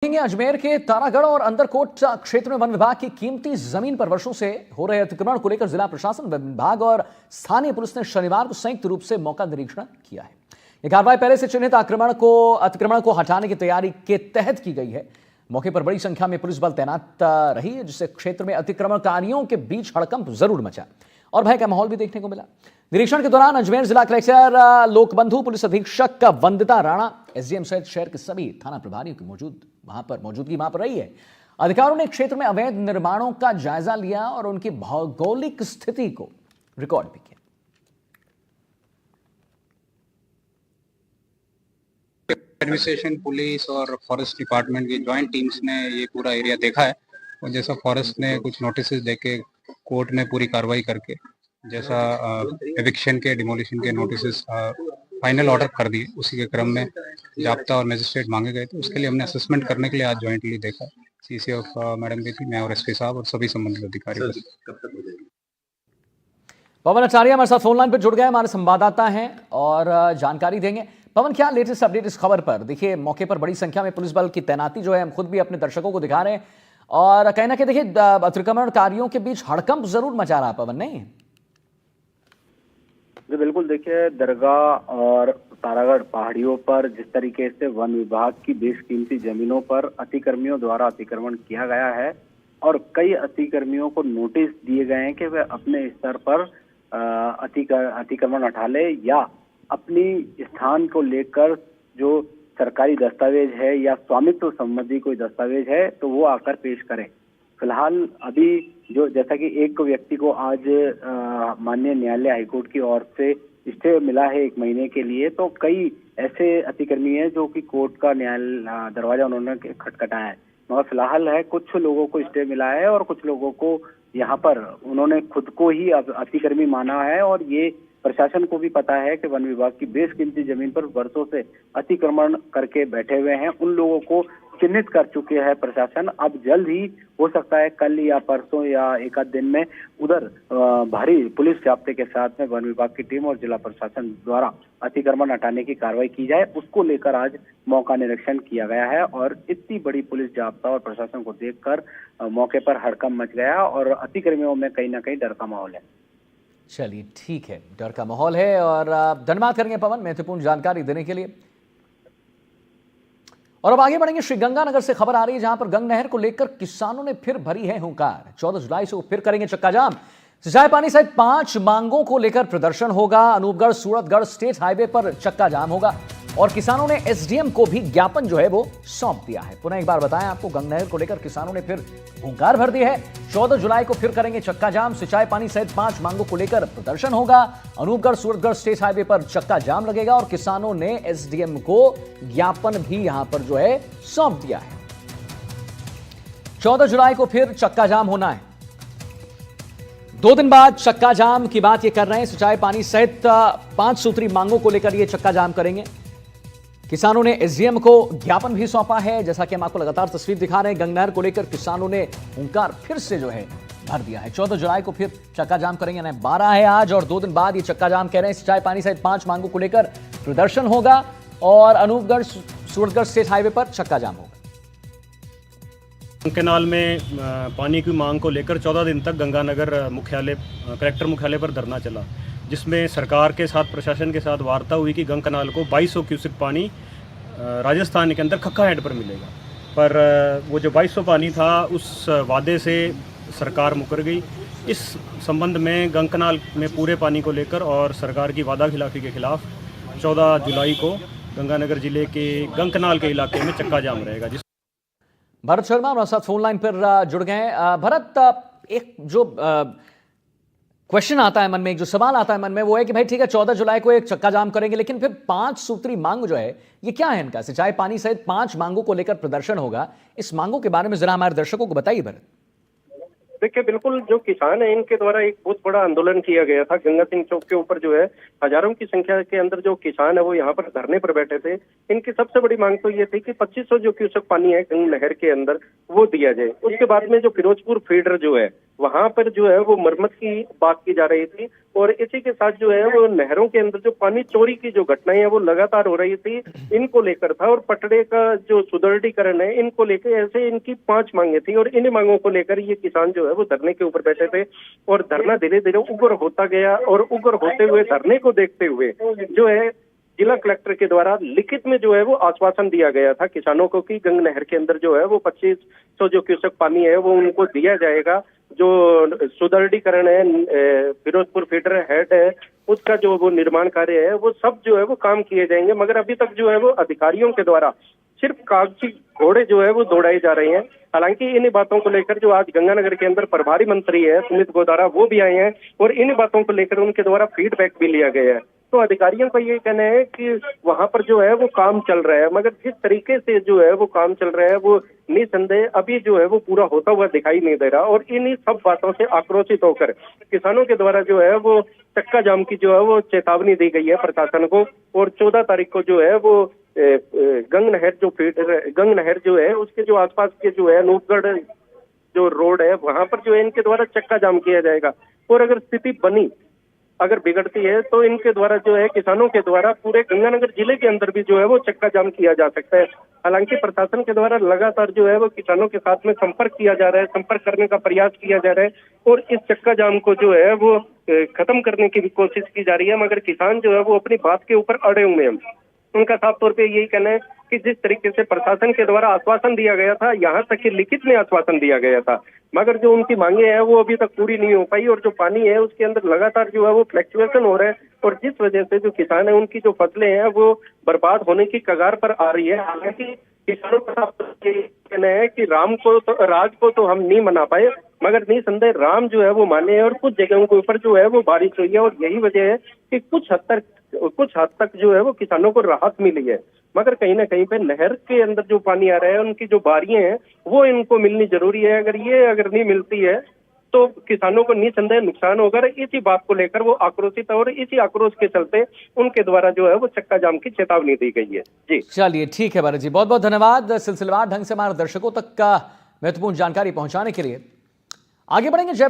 देखेंगे अजमेर के तारागढ़ और अंदरकोट क्षेत्र में वन विभाग की कीमती जमीन पर वर्षों से हो रहे अतिक्रमण को लेकर जिला प्रशासन, वन विभाग और स्थानीय पुलिस ने शनिवार को संयुक्त रूप से मौका निरीक्षण किया है। यह कार्रवाई पहले से चिन्हित अतिक्रमण को हटाने की तैयारी के तहत की गई है। मौके पर बड़ी संख्या में पुलिस बल तैनात रही है, जिससे क्षेत्र में अतिक्रमणकारियों के बीच हड़कंप जरूर मचा और भय का माहौल भी देखने को मिला। निरीक्षण के दौरान अजमेर जिला कलेक्टर लोकबंधु, पुलिस अधीक्षक वंदिता राणा, एसडीएम सहित शहर के सभी थाना प्रभारियों की मौजूदगी वहां पर रही है। अधिकारियों ने क्षेत्र में अवैध निर्माणों का जायजा लिया और उनकी भौगोलिक स्थिति को रिकॉर्ड भी किया। एडमिनिस्ट्रेशन, पुलिस और फॉरेस्ट डिपार्टमेंट की ज्वाइंट टीम्स ने ये पूरा एरिया देखा है और जैसा फॉरेस्ट ने कुछ नोटिस देके कोर्ट में पूरी कार्रवाई करके जैसा एविक्शन के, डिमोलिशन के नोटिस फाइनल ऑर्डर कर दिए, उसी के क्रम में जाब्ता और मजिस्ट्रेट मांगे गए थे। उसके लिए हमने असेसमेंट करने के लिए आज ज्वाइंटली देखा। सीसी ऑफ मैडम भी थी, मैं और एसपी साहब और सभी संबंधित अधिकारी। पवन आचार्य हमारे साथ फोन लाइन पर जुड़ गए, हमारे संवाददाता हैं और जानकारी देंगे। पवन, क्या लेटेस्ट अपडेट इस खबर पर? देखिए, मौके पर बड़ी संख्या में पुलिस बल की तैनाती जो है हम खुद भी अपने दर्शकों को दिखा रहे हैं और कहीं ना कहीं देखिए अतिक्रमणकारियों के बीच हड़कंप जरूर मचा रहा। पवन, नहीं जी बिल्कुल, देखिए दरगाह और तारागढ़ पहाड़ियों पर जिस तरीके से वन विभाग की बेशकीमती जमीनों पर अतिक्रमियों द्वारा अतिक्रमण किया गया है और कई अतिक्रमियों को नोटिस दिए गए हैं कि वे अपने स्तर पर अतिक्रमण हटा ले या अपनी स्थान को लेकर जो सरकारी दस्तावेज है या स्वामित्व संबंधी कोई दस्तावेज है तो वो आकर पेश करें। फिलहाल अभी जो जैसा कि एक व्यक्ति को आज माननीय न्यायालय हाईकोर्ट की ओर से स्टे मिला है 1 महीने के लिए, तो कई ऐसे अतिक्रमी हैं जो कि कोर्ट का न्यायालय दरवाजा उन्होंने खटखटाया है। मगर फिलहाल है कुछ लोगों को स्टे मिला है और कुछ लोगों को यहाँ पर उन्होंने खुद को ही अतिक्रमी माना है और ये प्रशासन को भी पता है कि वन विभाग की बेशकीमती जमीन पर वर्षों से अतिक्रमण करके बैठे हुए हैं। उन लोगों को चिन्हित कर चुके हैं प्रशासन। अब जल्द ही हो सकता है कल या परसों या एक आध दिन में उधर भारी पुलिस जाब्ते के साथ में वन विभाग की टीम और जिला प्रशासन द्वारा अतिक्रमण हटाने की कार्रवाई की जाए, उसको लेकर आज मौका निरीक्षण किया गया है। और इतनी बड़ी पुलिस जाब्ता और प्रशासन को देखकर मौके पर हड़कंप मच गया और अतिक्रमियों में कहीं ना कहीं डर का माहौल है। चलिए, ठीक है, डर का माहौल है और धन्यवाद करेंगे पवन महत्वपूर्ण जानकारी देने के लिए। और अब आगे बढ़ेंगे, श्रीगंगानगर से खबर आ रही है जहां पर गंग नहर को लेकर किसानों ने फिर भरी है हुंकार। 14 जुलाई से वो फिर करेंगे चक्का जाम। सिंचाई पानी सहित 5 मांगों को लेकर प्रदर्शन होगा। अनूपगढ़ सूरतगढ़ स्टेट हाईवे पर चक्का जाम होगा और किसानों ने एसडीएम को भी ज्ञापन जो है वो सौंप दिया है। पुनः एक बार बताएं आपको, गंग नहर को लेकर किसानों ने फिर हुंकार भर दी है। 14 जुलाई को फिर करेंगे चक्का जाम। सिंचाई पानी सहित 5 मांगों को लेकर प्रदर्शन होगा। अनूपगढ़ सूरतगढ़ स्टेट हाईवे पर चक्का जाम लगेगा और किसानों ने एसडीएम को ज्ञापन भी यहां पर जो है सौंप दिया है। 14 जुलाई को फिर चक्का जाम होना है। 2 दिन बाद चक्का जाम की बात ये कर रहे हैं। सिंचाई पानी सहित 5 सूत्री मांगों को लेकर ये चक्का जाम करेंगे। किसानों ने एसडीएम को ज्ञापन भी सौंपा है। जैसा कि हम आपको लगातार तस्वीर दिखा रहे हैं, गंग नहर को लेकर किसानों ने हुंकार फिर से जो है भर दिया है। 14 जुलाई को फिर चक्का जाम करेंगे, 12 है आज और 2 दिन बाद ये चक्का जाम कह रहे हैं। सिंचाई पानी सहित 5 मांगों को लेकर प्रदर्शन होगा और अनूपगढ़ सूरतगढ़ स्टेट हाईवे पर चक्का जाम होगा। कैनाल में पानी की मांग को लेकर 14 दिन तक गंगानगर मुख्यालय, कलेक्टर मुख्यालय पर धरना चला, जिसमें सरकार के साथ, प्रशासन के साथ वार्ता हुई कि गंग कैनाल को 2200 क्यूसेक पानी राजस्थान के अंदर खक्का हेड पर मिलेगा। पर वो जो 2200 पानी था उस वादे से सरकार मुकर गई। इस संबंध में गंग कैनाल में पूरे पानी को लेकर और सरकार की वादा खिलाफी के खिलाफ 14 जुलाई को गंगानगर जिले के गंग कैनाल के इलाके में चक्का जाम रहेगा। भरत शर्मा हमारे साथ फोन लाइन पर जुड़ गए हैं। भरत, एक जो क्वेश्चन आता है मन में, एक जो सवाल आता है मन में, वो है कि भाई ठीक है 14 जुलाई को एक चक्का जाम करेंगे, लेकिन फिर 5 सूत्री मांग जो है ये क्या है इनका? सिंचाई पानी सहित 5 मांगों को लेकर प्रदर्शन होगा। इस मांगों के बारे में जरा हमारे दर्शकों को बताइए भरत। देखिए, बिल्कुल जो किसान है इनके द्वारा एक बहुत बड़ा आंदोलन किया गया था। गंगा सिंह चौक के ऊपर जो है हजारों की संख्या के अंदर जो किसान है वो यहाँ पर धरने पर बैठे थे। इनकी सबसे बड़ी मांग तो ये थी कि 2500 जो क्यूसेक पानी है गंग नहर के अंदर वो दिया जाए। उसके बाद में जो फिरोजपुर फीडर जो है वहां पर जो है वो मरम्मत की बात की जा रही थी। और इसी के साथ जो है वो नहरों के अंदर जो पानी चोरी की जो घटनाएं हैं वो लगातार हो रही थी, इनको लेकर था। और पटड़े का जो सुदृढ़ीकरण है इनको लेकर ऐसे इनकी 5 मांगे थी और इन मांगों को लेकर ये किसान जो है वो धरने के ऊपर बैठे थे। और धरना धीरे धीरे उग्र होता गया और उग्र होते हुए धरने को देखते हुए जो है जिला कलेक्टर के द्वारा लिखित में जो है वो आश्वासन दिया गया था किसानों को कि गंग नहर के अंदर जो है वो 2500 जो क्यूसेक पानी है वो उनको दिया जाएगा। जो सुदृढ़ीकरण है, फिरोजपुर फीडर हेड है, उसका जो वो निर्माण कार्य है वो सब जो है वो काम किए जाएंगे। मगर अभी तक जो है वो अधिकारियों के द्वारा सिर्फ कागजी घोड़े जो है वो दौड़ाए जा रहे हैं। हालांकि इन बातों को लेकर जो आज गंगानगर के अंदर प्रभारी मंत्री है सुमित गोदारा वो भी आए हैं और इन बातों को लेकर उनके द्वारा फीडबैक भी लिया गया है। तो अधिकारियों का ये कहना है कि वहां पर जो है वो काम चल रहा है, मगर जिस तरीके से जो है वो काम चल रहा है वो निसंदेह अभी जो है वो पूरा होता हुआ दिखाई नहीं दे रहा। और इन्हीं सब बातों से आक्रोशित होकर किसानों के द्वारा जो है वो चक्का जाम की जो है वो चेतावनी दी गई है प्रशासन को। और 14 तारीख को जो है वो गंग नहर जो है उसके जो आसपास के जो है अनूपगढ़ जो रोड है वहां पर जो है इनके द्वारा चक्का जाम किया जाएगा। और अगर स्थिति बनी, अगर बिगड़ती है तो इनके द्वारा जो है किसानों के द्वारा पूरे गंगानगर जिले के अंदर भी जो है वो चक्का जाम किया जा सकता है। हालांकि प्रशासन के द्वारा लगातार जो है वो किसानों के साथ में संपर्क किया जा रहा है, संपर्क करने का प्रयास किया जा रहा है और इस चक्का जाम को जो है वो खत्म करने की भी कोशिश की जा रही है। मगर किसान जो है वो अपनी बात के ऊपर अड़े हुए हैं। उनका साफ तौर पे यही कहना है कि जिस तरीके से प्रशासन के द्वारा आश्वासन दिया गया था, यहाँ तक कि लिखित में आश्वासन दिया गया था, मगर जो उनकी मांगे हैं वो अभी तक पूरी नहीं हो पाई। और जो पानी है उसके अंदर लगातार जो है वो फ्लक्चुएशन हो रहा है और जिस वजह से जो किसान है उनकी जो फसलें हैं वो बर्बाद होने की कगार पर आ रही है। हालांकि किसानों का साफ कहना है कि राज को तो हम नहीं मना पाए, मगर निसंदेह राम जो है वो माने हैं और कुछ जगहों के ऊपर जो है वो बारिश हुई है। और यही वजह है कि कुछ हद तक जो है वो किसानों को राहत मिली है। मगर कहीं ना कहीं पे नहर के अंदर जो पानी आ रहा है उनकी जो बारियां हैं वो इनको मिलनी जरूरी है। अगर नहीं मिलती है तो किसानों को निसंदेह नुकसान होगा। इसी बात को लेकर वो आक्रोशित है और इसी आक्रोश के चलते उनके द्वारा जो है वो चक्का जाम की चेतावनी दी गई है। जी चलिए ठीक है भरत जी, बहुत बहुत धन्यवाद सिलसिलेवार ढंग से हमारे दर्शकों तक का महत्वपूर्ण जानकारी पहुंचाने के लिए। आगे बढ़ेंगे जयपुर